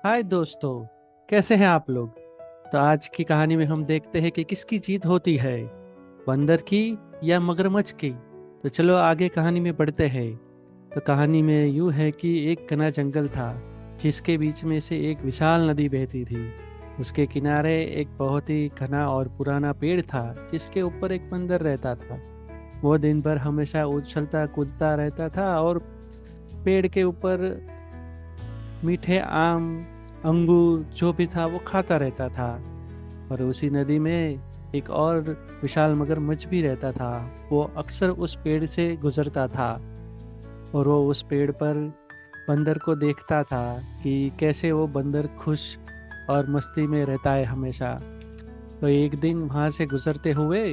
हाय दोस्तों। कैसे हैं आप लोग। तो आज की कहानी में हम देखते हैं कि किसकी जीत होती है, बंदर की या मगरमच्छ की। तो चलो आगे कहानी में बढ़ते हैं। तो कहानी में यूं है कि एक घना जंगल था, जिसके बीच में से एक विशाल नदी बहती थी। उसके किनारे एक बहुत ही घना और पुराना पेड़ था, जिसके ऊपर एक बंदर रहता था। वो दिन भर हमेशा उछलता कूदता रहता था और पेड़ के ऊपर मीठे आम, अंगूर जो भी था वो खाता रहता था। और उसी नदी में एक और विशाल मगरमच्छ भी रहता था। वो अक्सर उस पेड़ से गुजरता था और वो उस पेड़ पर बंदर को देखता था कि कैसे वो बंदर खुश और मस्ती में रहता है हमेशा। तो एक दिन वहां से गुजरते हुए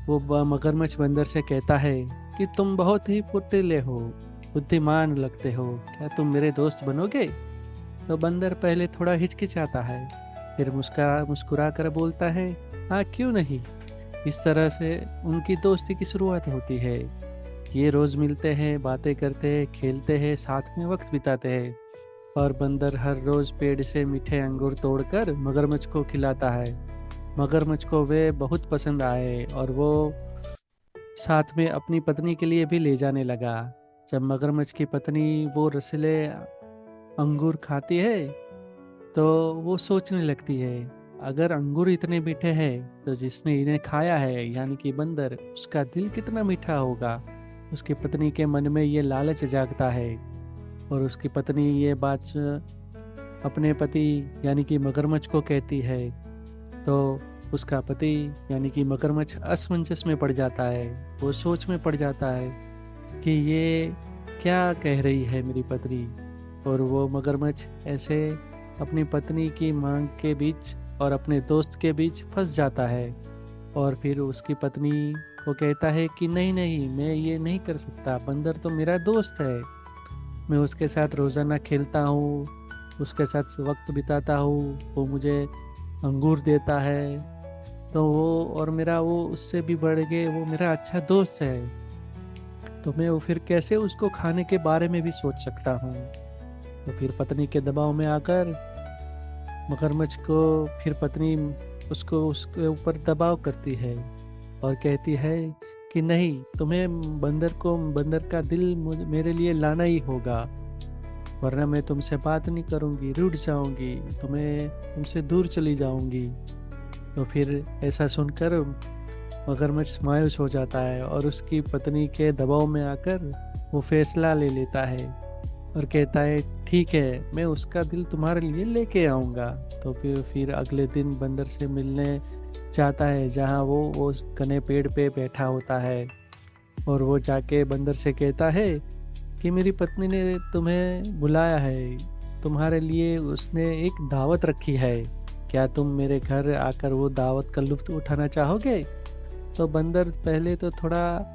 वो मगरमच्छ बंदर से कहता है कि तुम बहुत ही फुर्तीले हो, बुद्धिमान लगते हो, क्या तुम मेरे दोस्त बनोगे। तो बंदर पहले थोड़ा हिचकिचाता है, फिर मुस्कुरा मुस्कुरा कर बोलता है, हाँ क्यों नहीं। इस तरह से उनकी दोस्ती की शुरुआत होती है। ये रोज मिलते हैं, बातें करते हैं, खेलते हैं, साथ में वक्त बिताते हैं। और बंदर हर रोज पेड़ से मीठे अंगूर तोड़कर मगरमच्छ को खिलाता है। मगरमच्छ को वे बहुत पसंद आए और वो साथ में अपनी पत्नी के लिए भी ले जाने लगा। जब मगरमच्छ की पत्नी वो रसीले अंगूर खाती है तो वो सोचने लगती है, अगर अंगूर इतने मीठे हैं तो जिसने इन्हें खाया है यानी कि बंदर, उसका दिल कितना मीठा होगा। उसकी पत्नी के मन में ये लालच जागता है और उसकी पत्नी ये बात अपने पति यानी कि मगरमच्छ को कहती है। तो उसका पति यानी कि मगरमच्छ असमंजस में पड़ जाता है। वो सोच में पड़ जाता है कि ये क्या कह रही है मेरी पत्नी। और वो मगरमच्छ ऐसे अपनी पत्नी की मांग के बीच और अपने दोस्त के बीच फंस जाता है। और फिर उसकी पत्नी को कहता है कि नहीं नहीं, मैं ये नहीं कर सकता, बंदर तो मेरा दोस्त है। मैं उसके साथ रोज़ाना खेलता हूँ, उसके साथ वक्त बिताता हूँ, वो मुझे अंगूर देता है। तो वो और मेरा वो उससे भी बढ़ के वो मेरा अच्छा दोस्त है। तो मैं वो फिर कैसे उसको खाने के बारे में भी सोच सकता हूँ। तो फिर पत्नी के दबाव में आकर मगरमच्छ को फिर पत्नी उसको उसके ऊपर दबाव करती है और कहती है कि नहीं, तुम्हें बंदर का दिल मेरे लिए लाना ही होगा, वरना मैं तुमसे बात नहीं करूंगी, रूठ जाऊंगी, तुमसे दूर चली जाऊंगी। तो फिर ऐसा सुनकर मगरमच्छ मायूस हो जाता है और उसकी पत्नी के दबाव में आकर वो फैसला ले लेता है और कहता है ठीक है, मैं उसका दिल तुम्हारे लिए लेके आऊँगा। तो फिर अगले दिन बंदर से मिलने जाता है, जहाँ वो उस घने पेड़ पे बैठा होता है। और वो जाके बंदर से कहता है कि मेरी पत्नी ने तुम्हें बुलाया है, तुम्हारे लिए उसने एक दावत रखी है, क्या तुम मेरे घर आकर वो दावत का लुत्फ उठाना चाहोगे। तो बंदर पहले तो थोड़ा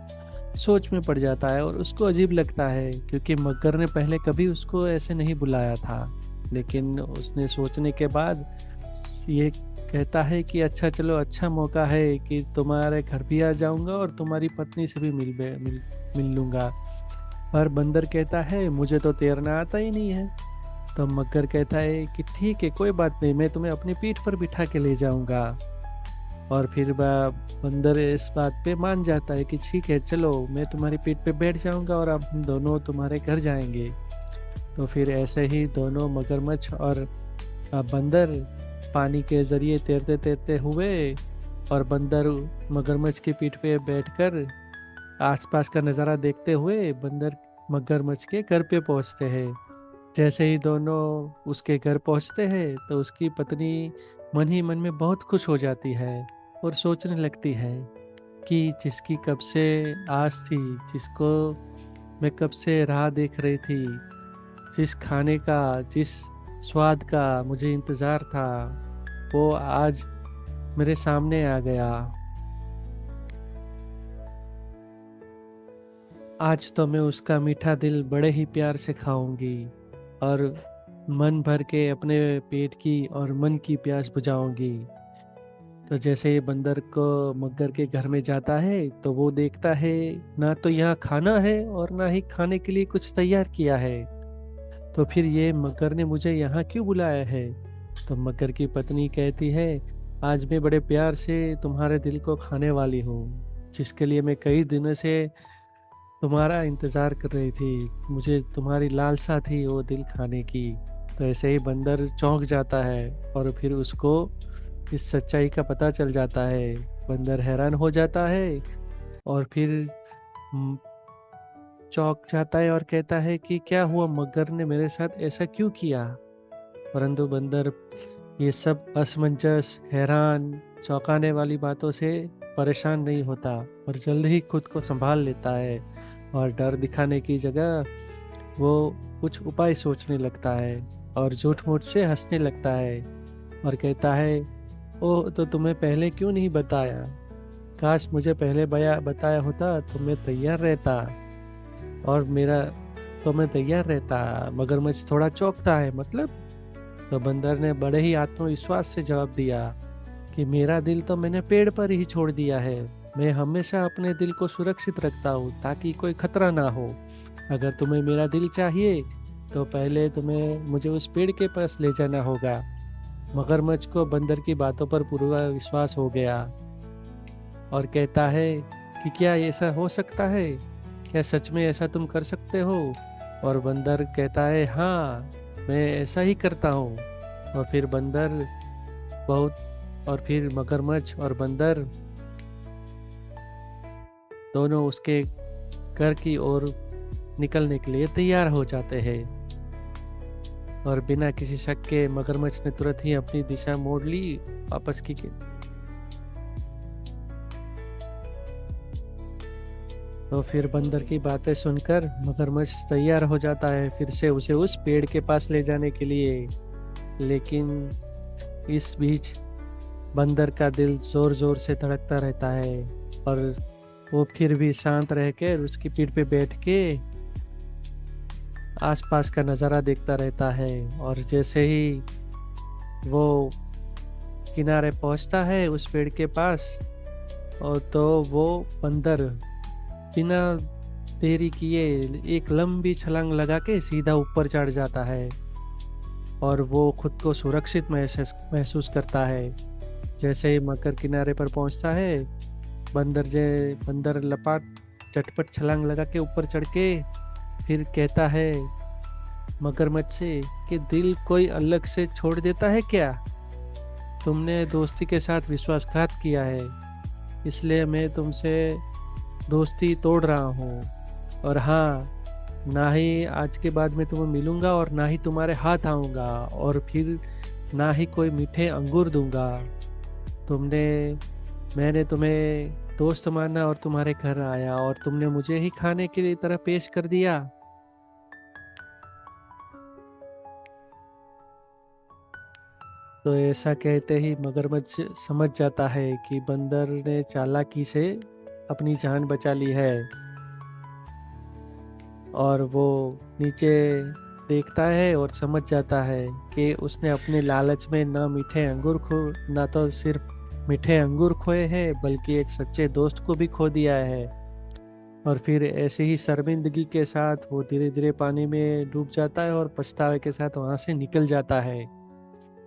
सोच में पड़ जाता है और उसको अजीब लगता है, क्योंकि मगर ने पहले कभी उसको ऐसे नहीं बुलाया था। लेकिन उसने सोचने के बाद ये कहता है कि अच्छा चलो, अच्छा मौका है कि तुम्हारे घर भी आ जाऊंगा और तुम्हारी पत्नी से भी मिल लूंगा। पर बंदर कहता है मुझे तो तैरना आता ही नहीं है। तो मगर कहता है कि ठीक है, कोई बात नहीं, मैं तुम्हें अपनी पीठ पर बिठा के ले जाऊंगा। और फिर वह बंदर इस बात पे मान जाता है कि ठीक है चलो, मैं तुम्हारी पीठ पे बैठ जाऊंगा और अब हम दोनों तुम्हारे घर जाएंगे। तो फिर ऐसे ही दोनों मगरमच्छ और बंदर पानी के जरिए तैरते तैरते हुए, और बंदर मगरमच्छ की पीठ पे बैठकर आसपास का नज़ारा देखते हुए बंदर मगरमच्छ के घर पे पहुंचते हैं। जैसे ही दोनों उसके घर पहुंचते हैं तो उसकी पत्नी मन ही मन में बहुत खुश हो जाती है और सोचने लगती है कि जिसकी कब से आस थी, जिसको मैं कब से राह देख रही थी, जिस खाने का, जिस स्वाद का मुझे इंतज़ार था, वो आज मेरे सामने आ गया। आज तो मैं उसका मीठा दिल बड़े ही प्यार से खाऊंगी और मन भर के अपने पेट की और मन की प्यास बुझाऊंगी। तो जैसे ही बंदर को मगर के घर में जाता है तो वो देखता है ना तो यहाँ खाना है और ना ही खाने के लिए कुछ तैयार किया है। तो फिर ये मगर ने मुझे यहाँ क्यों बुलाया है? तो मगर की पत्नी कहती है, आज मैं बड़े प्यार से तुम्हारे दिल को खाने वाली हूँ, जिसके लिए मैं कई दिनों से तुम्हारा इंतजार कर रही थी। मुझे तुम्हारी लालसा थी वो दिल खाने की। तो ऐसे ही बंदर चौंक जाता है और फिर उसको इस सच्चाई का पता चल जाता है। बंदर हैरान हो जाता है और फिर हम्म, चौंक जाता है और कहता है कि क्या हुआ, मगर ने मेरे साथ ऐसा क्यों किया? परंतु बंदर ये सब असमंजस, हैरान, चौंकाने वाली बातों से परेशान नहीं होता और जल्द ही खुद को संभाल लेता है और डर दिखाने की जगह वो कुछ उपाय सोचने लगता है और झूठ मूठ से हंसने लगता है और कहता है, ओह, तो तुम्हें पहले क्यों नहीं बताया? काश मुझे पहले बताया होता तो मैं तैयार रहता और मेरा तो मैं तैयार रहता। मगरमच्छ थोड़ा चौंकता है, मतलब? तो बंदर ने बड़े ही आत्मविश्वास से जवाब दिया कि मेरा दिल तो मैंने पेड़ पर ही छोड़ दिया है। मैं हमेशा अपने दिल को सुरक्षित रखता हूँ ताकि कोई खतरा ना हो। अगर तुम्हें मेरा दिल चाहिए तो पहले तुम्हें मुझे उस पेड़ के पास ले जाना होगा। मगरमच्छ को बंदर की बातों पर पूरा विश्वास हो गया और कहता है कि क्या ऐसा हो सकता है? क्या सच में ऐसा तुम कर सकते हो? और बंदर कहता है, हाँ, मैं ऐसा ही करता हूँ। और फिर बंदर बहुत और फिर मगरमच्छ और बंदर दोनों उसके घर की ओर निकलने के लिए तैयार हो जाते हैं। और बिना किसी शक के मगरमच्छ ने तुरंत ही अपनी दिशा मोड़ ली वापस की। तो फिर बंदर की बातें सुनकर मगरमच्छ तैयार हो जाता है फिर से उसे उस पेड़ के पास ले जाने के लिए। लेकिन इस बीच बंदर का दिल जोर जोर से धड़कता रहता है और वो फिर भी शांत रह कर उसकी पीठ पे बैठ के आसपास का नज़ारा देखता रहता है। और जैसे ही वो किनारे पहुंचता है उस पेड़ के पास, और तो वो बंदर बिना देरी किए एक लंबी छलांग लगा के सीधा ऊपर चढ़ जाता है और वो खुद को सुरक्षित महसूस करता है। जैसे ही मकर किनारे पर पहुंचता है, बंदर लपाट चटपट छलांग लगा के ऊपर चढ़ के फिर कहता है मगरमच्छ से कि दिल कोई अलग से छोड़ देता है क्या? तुमने दोस्ती के साथ विश्वासघात किया है, इसलिए मैं तुमसे दोस्ती तोड़ रहा हूँ। और हाँ, ना ही आज के बाद मैं तुम्हें मिलूंगा और ना ही तुम्हारे हाथ आऊँगा और फिर ना ही कोई मीठे अंगूर दूंगा। मैंने तुम्हें दोस्त माना और तुम्हारे घर आया और तुमने मुझे ही खाने के लिए तरह पेश कर दिया। तो ऐसा कहते ही मगरमच्छ समझ जाता है कि बंदर ने चालाकी से अपनी जान बचा ली है और वो नीचे देखता है और समझ जाता है कि उसने अपने लालच में ना तो सिर्फ मीठे अंगूर खोए हैं बल्कि एक सच्चे दोस्त को भी खो दिया है। और फिर ऐसे ही शर्मिंदगी के साथ वो धीरे धीरे पानी में डूब जाता है और पछतावे के साथ वहां से निकल जाता है।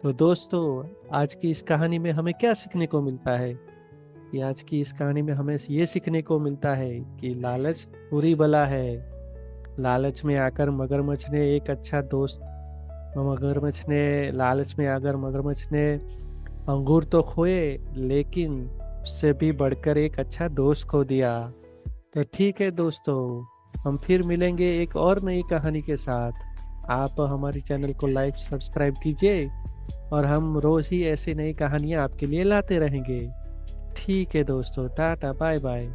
तो दोस्तों, आज की इस कहानी में हमें क्या सीखने को मिलता है? कि आज की इस कहानी में हमें ये सीखने को मिलता है कि लालच बुरी बला है। लालच में आकर मगरमच्छ ने एक अच्छा दोस्त मगरमच्छ ने लालच में आकर मगरमच्छ ने अंगूर तो खोए, लेकिन उससे भी बढ़कर एक अच्छा दोस्त खो दिया। तो ठीक है दोस्तों, हम फिर मिलेंगे एक और नई कहानी के साथ। आप हमारी चैनल को लाइक सब्सक्राइब कीजिए और हम रोज ही ऐसी नई कहानियाँ आपके लिए लाते रहेंगे। ठीक है दोस्तों, टाटा बाय बाय।